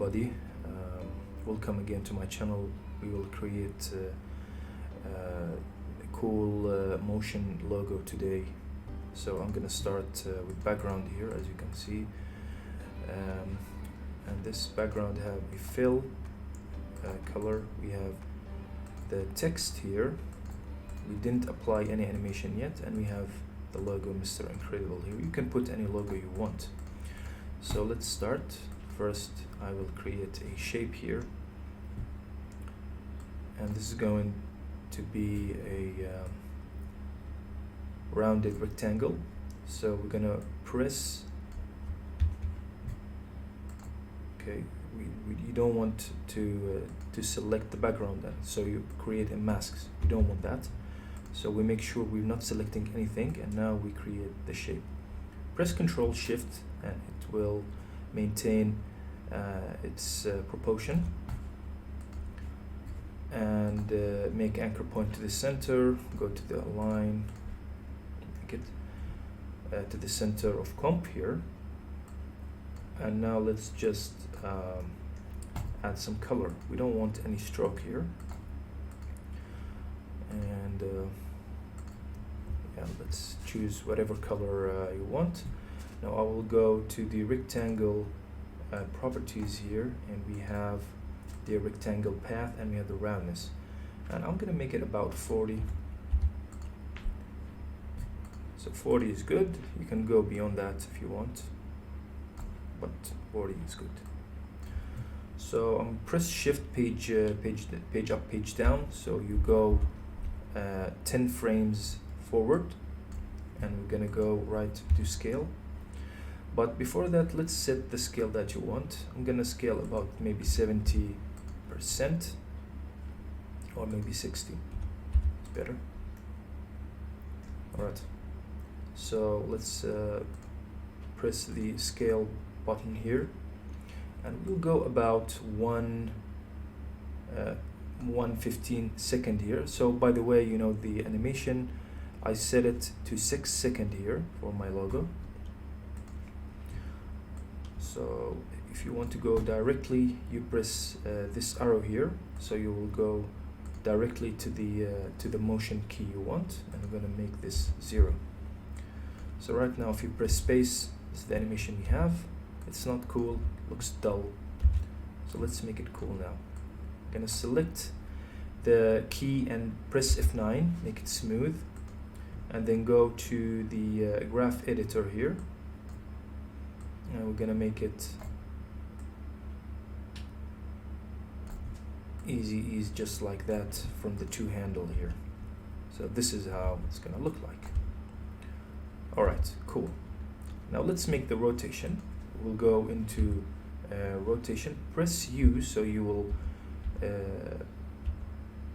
everybody. Welcome again to my channel. We will create a cool motion logo today. So I'm gonna start with background here, as you can see, and this background have a fill color. We have the text here. We didn't apply any animation yet, and we have the logo Mr. Incredible here. You can put any logo you want. So let's start. First, I will create a shape here, and this is going to be a rounded rectangle. So we're gonna press. Okay, you don't want to select the background, so you create a mask. You don't want that. So we make sure we're not selecting anything, and now we create the shape. Press Ctrl Shift, and it will maintain its proportion, and make anchor point to the center. Go to the align, make it to the center of comp here, and now let's just add some color. We don't want any stroke here, and yeah, let's choose whatever color you want. Now I will go to the rectangle properties here, and we have the rectangle path, and we have the roundness, and I'm gonna make it about 40. So 40 is good. You can go beyond that if you want, but 40 is good. So press Shift page up, page down. So you go 10 frames forward, and we're gonna go right to scale. But before that, let's set the scale that you want. I'm gonna scale about maybe 70%, or maybe 60. It's better. All right. So let's press the scale button here, and we'll go about 1/15 second here. So by the way, you know, the animation, I set it to 6 seconds here for my logo. So if you want to go directly, you press this arrow here, so you will go directly to the motion key you want, and I'm gonna make this 0. So right now, if you press space, this is the animation we have. It's not cool, looks dull. So let's make it cool now. I'm gonna select the key and press F9, make it smooth, and then go to the graph editor here, and we're gonna make it easy ease, just like that, from the 2 handle here. So this is how it's gonna look like. All right, cool. Now let's make the rotation. We'll go into rotation, press U, so you will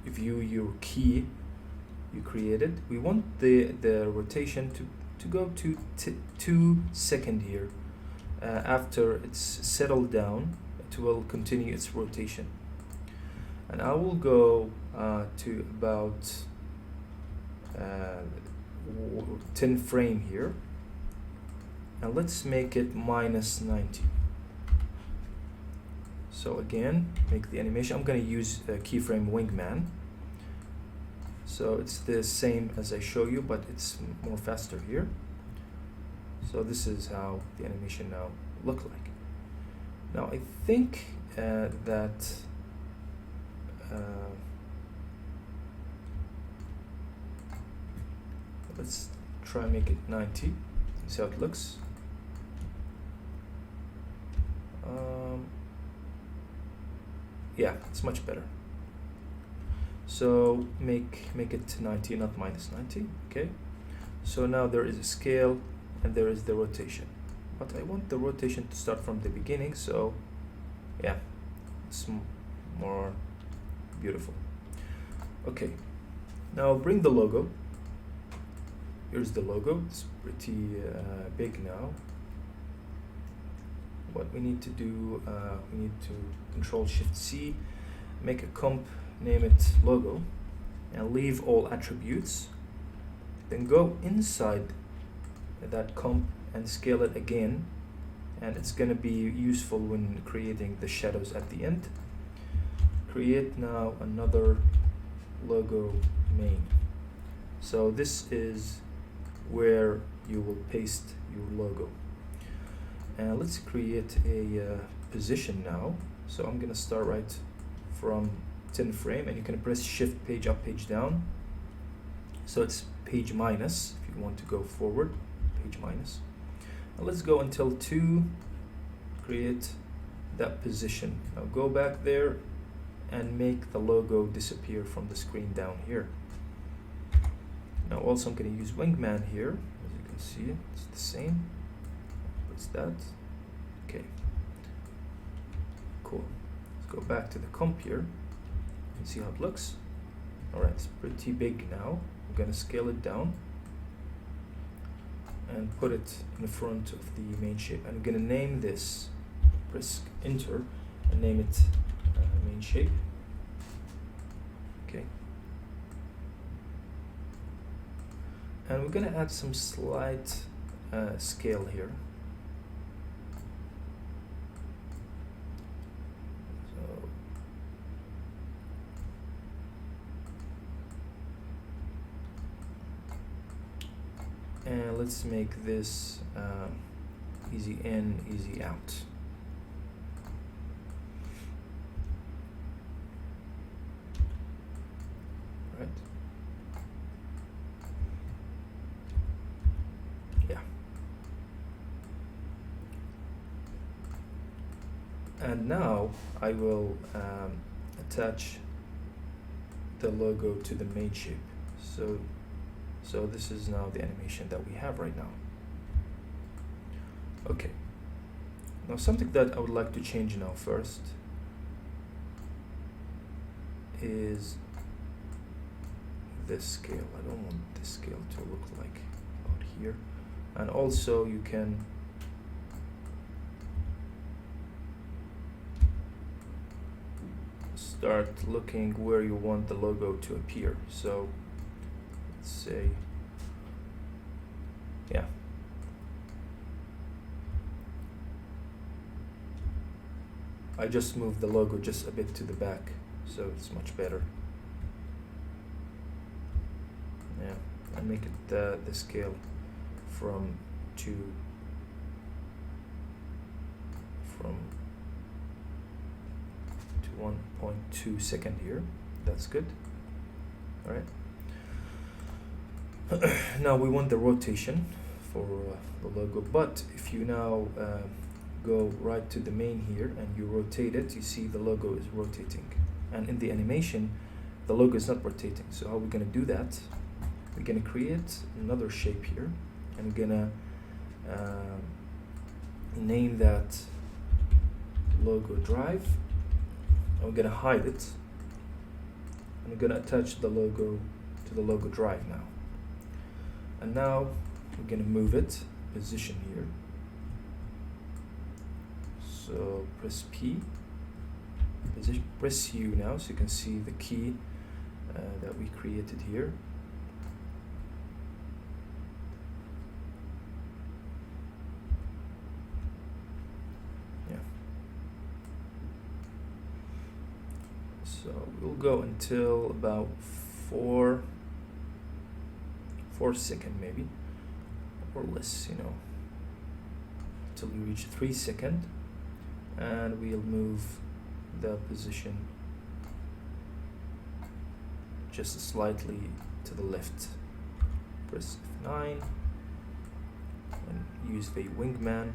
view your key you created. We want the rotation to go to 2 seconds here. After it's settled down, it will continue its rotation, and I will go to about 10 frame here, and let's make it -90. So again, make the animation. I'm going to use keyframe wingman, so it's the same as I show you, but it's more faster here. So this is how the animation now look like. Now I think that let's try and make it 90 and see how it looks. Yeah, it's much better. So make it 90, not -90. Okay. So now there is a scale, and there is the rotation, but I want the rotation to start from the beginning, so yeah, it's more beautiful. Okay, now bring the logo. Here's the logo. It's pretty big now. What we need to do, we need to Control Shift C, make a comp, name it logo, and leave all attributes. Then go inside that comp and scale it again and it's going to be useful when creating the shadows at the end. Create now another logo main. So this is where you will paste your logo. And let's create a position now. So I'm going to start right from 10 frame, and you can press shift page up, page down. So it's page minus if you want to go forward, page minus. And let's go until 2, create that position. Now go back there and make the logo disappear from the screen down here. Now also I'm going to use wingman here. As you can see, it's the same. What's that? Okay, cool. Let's go back to the comp here and see how it looks. Alright, it's pretty big now. I'm going to scale it down and put it in front of the main shape. I'm going to name this, press enter and name it main shape. Okay. And we're going to add some slight scale here. So and let's make this easy in, easy out. Right. Yeah. And now I will attach the logo to the main shape. So this is now the animation that we have right now. Okay. Now something that I would like to change now first is this scale. I don't want this scale to look like out here. And also you can start looking where you want the logo to appear. So let's say, yeah. I just moved the logo just a bit to the back, so it's much better. Yeah, and make it the scale from 1.2 second here. That's good. All right. Now we want the rotation for the logo, but if you now go right to the main here and you rotate it, you see the logo is rotating, and in the animation the logo is not rotating. So how are we going to do that? We're going to create another shape here, and we're going to name that logo drive, and we're going to hide it, and we're going to attach the logo to the logo drive now. And now we're going to move it, position here. So press P, press U now, so you can see the key that we created here. Yeah. So we'll go until about 4 seconds maybe, or less, you know, until we reach 3 seconds, and we'll move the position just slightly to the left. Press F9 and use the wingman,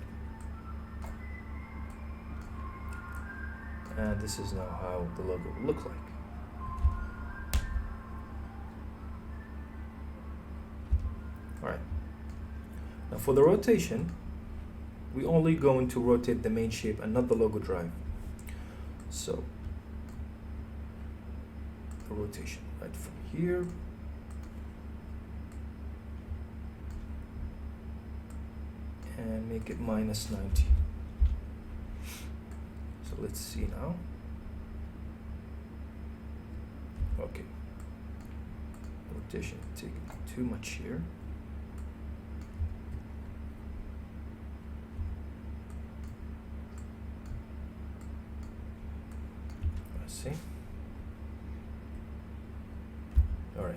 and this is now how the logo will look like. Alright, now for the rotation, we only going to rotate the main shape and not the logo drive. So the rotation right from here and make it -90. So let's see now. Okay, rotation taking too much here. see. All right.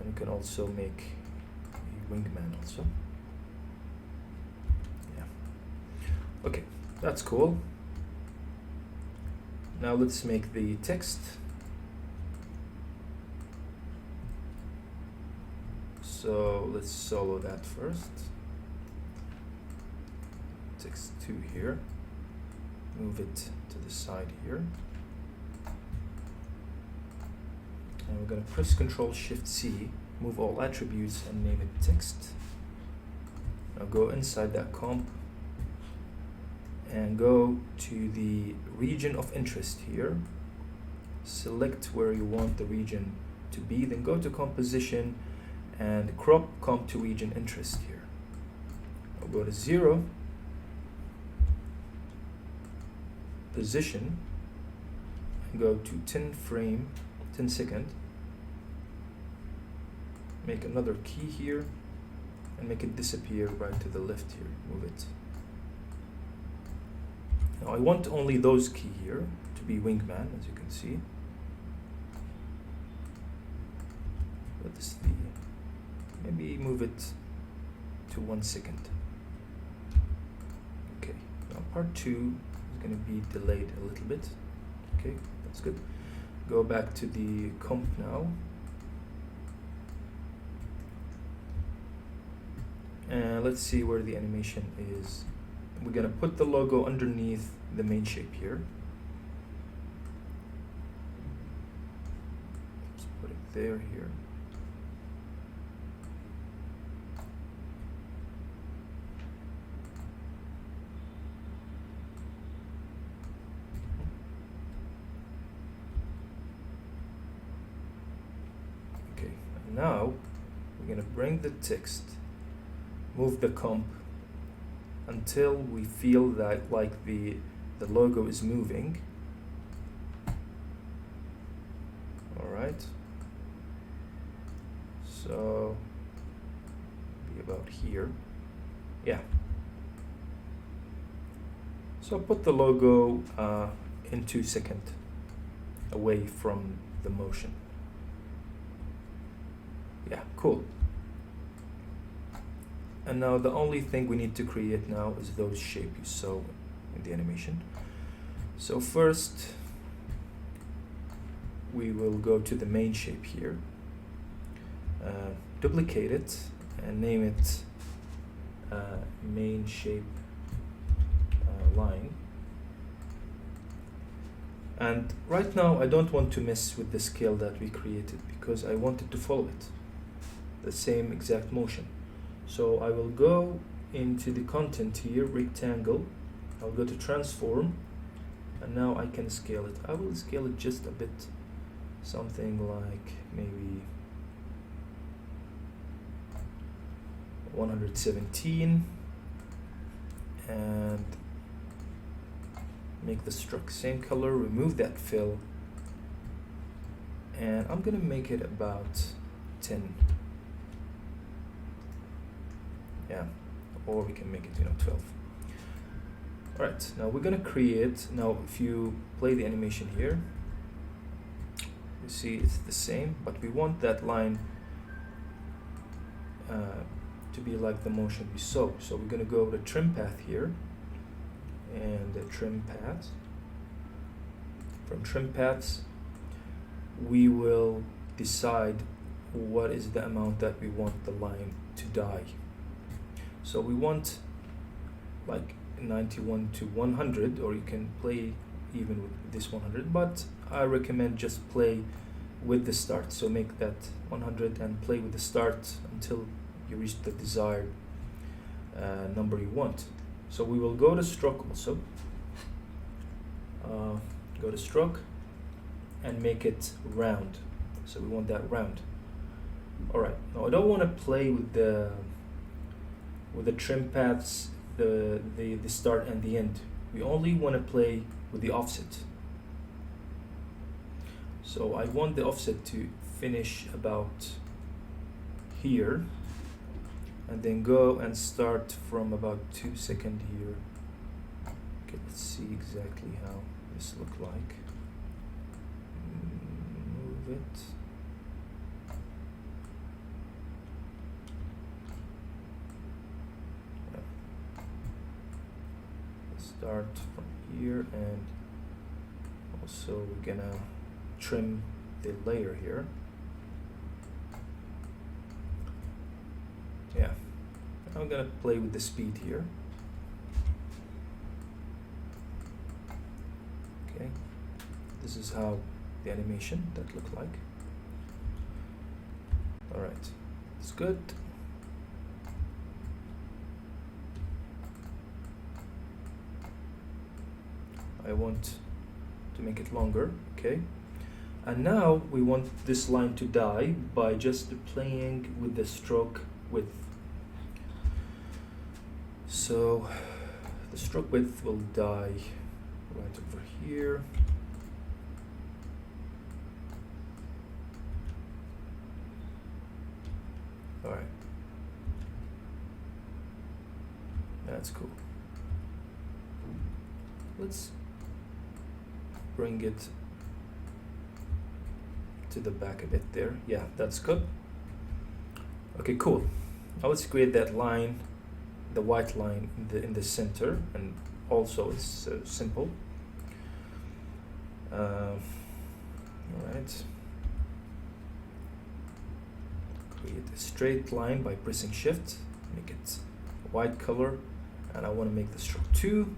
And you can also make a wingman also. Yeah. Okay, that's cool. Now let's make the text. So let's solo that first. Text 2 here. Move it to the side here. And we're going to press Ctrl Shift C, move all attributes and name it text. Now go inside that comp and go to the region of interest here. Select where you want the region to be, then go to composition and crop comp to region interest here. I'll go to 0, position, and go to 10 second. Make another key here and make it disappear right to the left here. Move it. Now I want only those key here to be wingman, as you can see. But this the maybe move it to 1 second. Okay. Now part 2 is going to be delayed a little bit. Okay, that's good. Go back to the comp now. And let's see where the animation is. We're going to put the logo underneath the main shape here. Let's put it there here. Okay, and now we're going to bring the text, move the comp until we feel that like the logo is moving. All right. So be about here. Yeah. So put the logo in 2 seconds away from the motion. Yeah, cool. And now the only thing we need to create now is those shape you saw in the animation. So first we will go to the main shape here, duplicate it and name it main shape line. And right now I don't want to mess with the scale that we created because I wanted to follow it, the same exact motion. So I will go into the content here, rectangle. I'll go to transform, and now I can scale it. I will scale it just a bit, something like maybe 117, and make the stroke same color, remove that fill, and I'm gonna make it about 10. Yeah, or we can make it 12. All right, now we're gonna create, now if you play the animation here, you see it's the same, but we want that line to be like the motion we saw. So we're gonna go to trim path here, and the trim paths. From trim paths, we will decide what is the amount that we want the line to die. So we want like 91 to 100, or you can play even with this 100, but I recommend just play with the start. So make that 100 and play with the start until you reach the desired number you want. So we will go to stroke also, go to stroke and make it round. So we want that round. All right, now I don't want to play with the trim paths, the start and the end. We only want to play with the offset. So I want the offset to finish about here, and then go and start from about 2 seconds here. Okay, let's see exactly how this look like? Move it. Yeah. Let's start from here, and also we're gonna trim the layer here. Yeah, I'm gonna play with the speed here. Okay, this is how the animation that look like. All right, it's good. I want to make it longer, okay? And now we want this line to die by just playing with the stroke width. So the stroke width will die right over here. All right, that's cool. Let's bring it to the back a bit there. Yeah, that's good. Okay, cool. Now let's create that line, the white line in the center, and also it's simple. All right. Create a straight line by pressing Shift, make it a white color, and I want to make the stroke 2.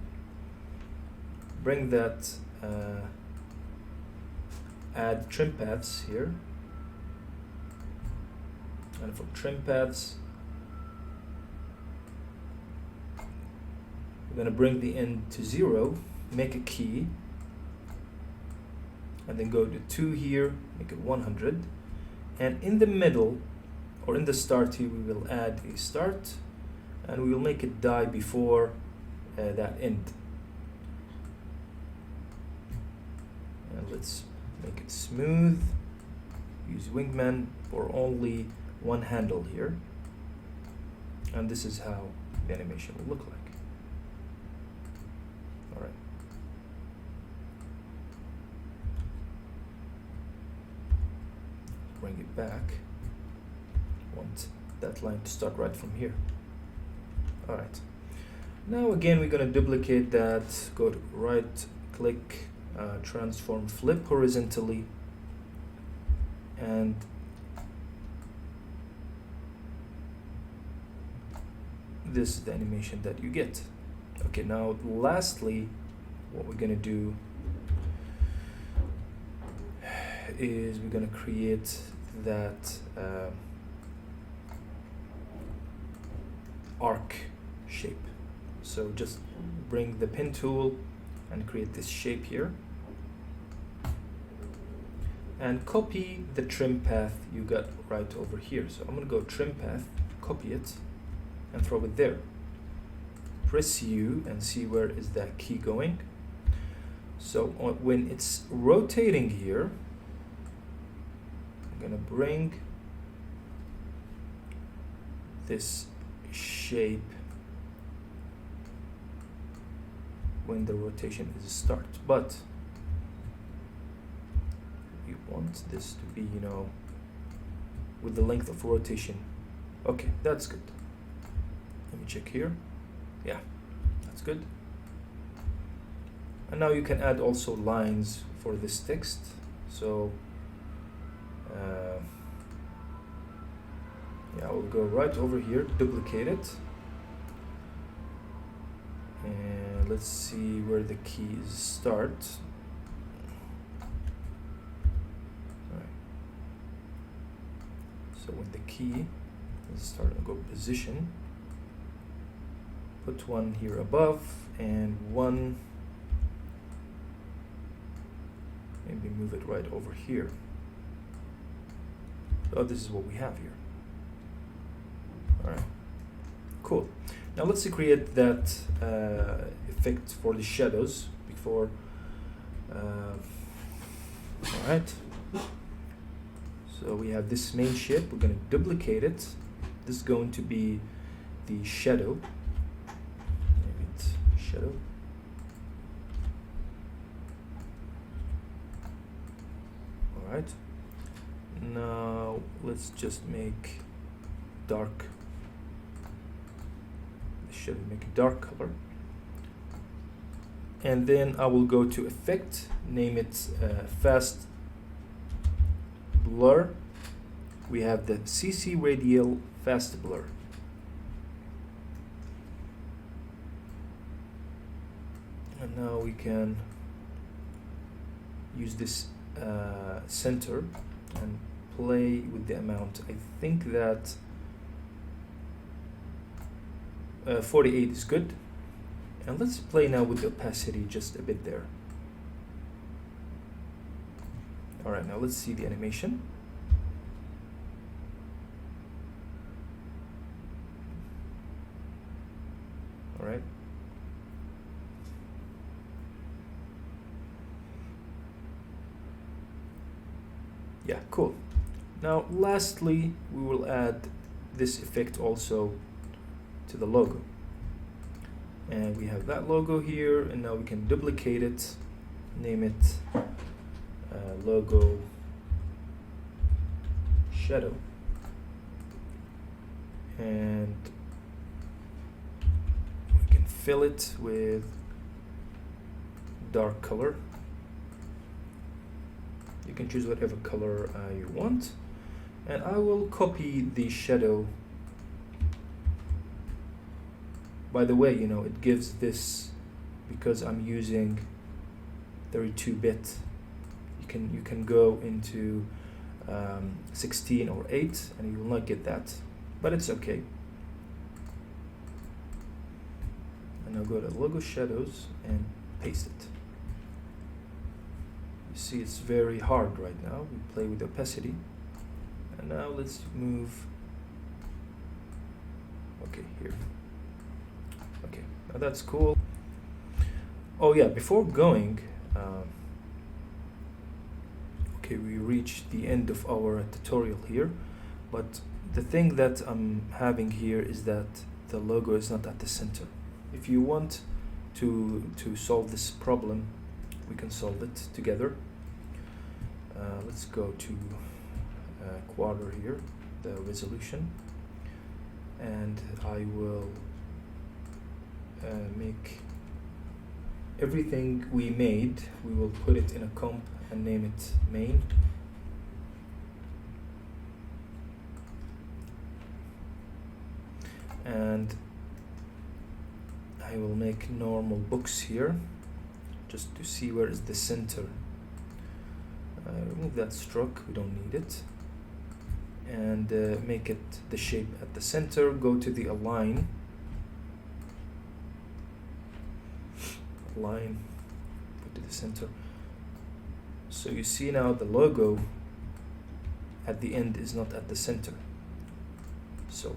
Bring that, add trim paths here, and from trim paths we're going to bring the end to 0, make a key, and then go to 2 here, make it 100, and in the middle or in the start here we will add a start, and we will make it die before that end. And let's make it smooth. Use Wingman for only one handle here, and this is how the animation will look like. All right. Bring it back. Want that line to start right from here. All right. Now again we're going to duplicate that. Go to right click, transform, flip horizontally, and this is the animation that you get. Okay, now lastly what we're going to do is we're going to create that arc shape. So just bring the pen tool and create this shape here, and copy the trim path you got right over here. So I'm going to go trim path, copy it, and throw it there. Press U and see where is that key going. So when it's rotating here, I'm going to bring this shape when the rotation is start, but we want this to be, you know, with the length of rotation. Okay, that's good. Let me check here. Yeah, that's good. And now you can add also lines for this text. So yeah, I will go right over here, duplicate it, and let's see where the keys start. Right. So when the key is starting to go position, put one here above and one, maybe move it right over here. Oh, this is what we have here. All right, cool. Now let's create that effect for the shadows before. All right. So we have this main shape. We're going to duplicate it. This is going to be the shadow. Maybe it's shadow. right? Now let's just make dark. Should make a dark color. And then I will go to effect, name it fast blur. We have the CC radial fast blur. And now we can use this center and play with the amount. I think that 48 is good. And let's play now with the opacity just a bit there. Alright, now let's see the animation. Alright. Yeah, cool. Now lastly, we will add this effect also to the logo. And we have that logo here, and now we can duplicate it, name it logo shadow, and we can fill it with dark color. You can choose whatever color you want, and I will copy the shadow. By the way, you know, it gives this, because I'm using 32-bit, you can go into 16 or 8 and you will not get that, but it's okay. And I'll go to logo shadows and paste it. You see it's very hard right now. We play with opacity, and now let's move, okay, here. Okay, now that's cool. Oh yeah, before going, okay, we reached the end of our tutorial here, but the thing that I'm having here is that the logo is not at the center. If you want to solve this problem, we can solve it together. Let's go to quarter here, the resolution, and I will make everything we made, we will put it in a comp and name it main. And I will make normal books here just to see where is the center. Remove that stroke, we don't need it, and make it the shape at the center. Go to the align, put to the center. So you see now the logo at the end is not at the center. So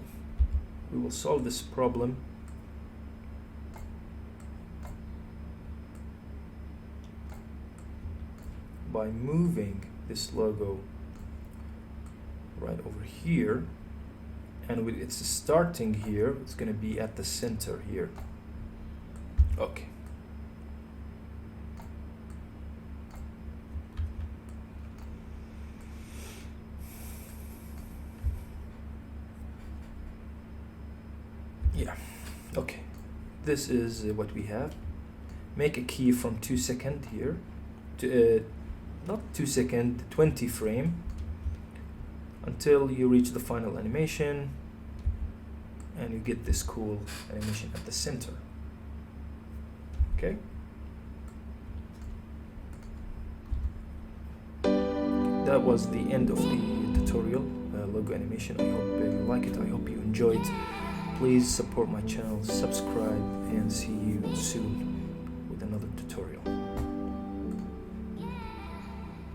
we will solve this problem by moving this logo right over here, and with its starting here, it's going to be at the center here. Okay. Yeah, okay, this is what we have. Make a key from 2 seconds here to not 2 seconds, 20 frame, until you reach the final animation and you get this cool animation at the center. Okay, that was the end of the tutorial, logo animation. I hope you like it, I hope you enjoyed. Please support my channel, subscribe, and see you soon with another tutorial.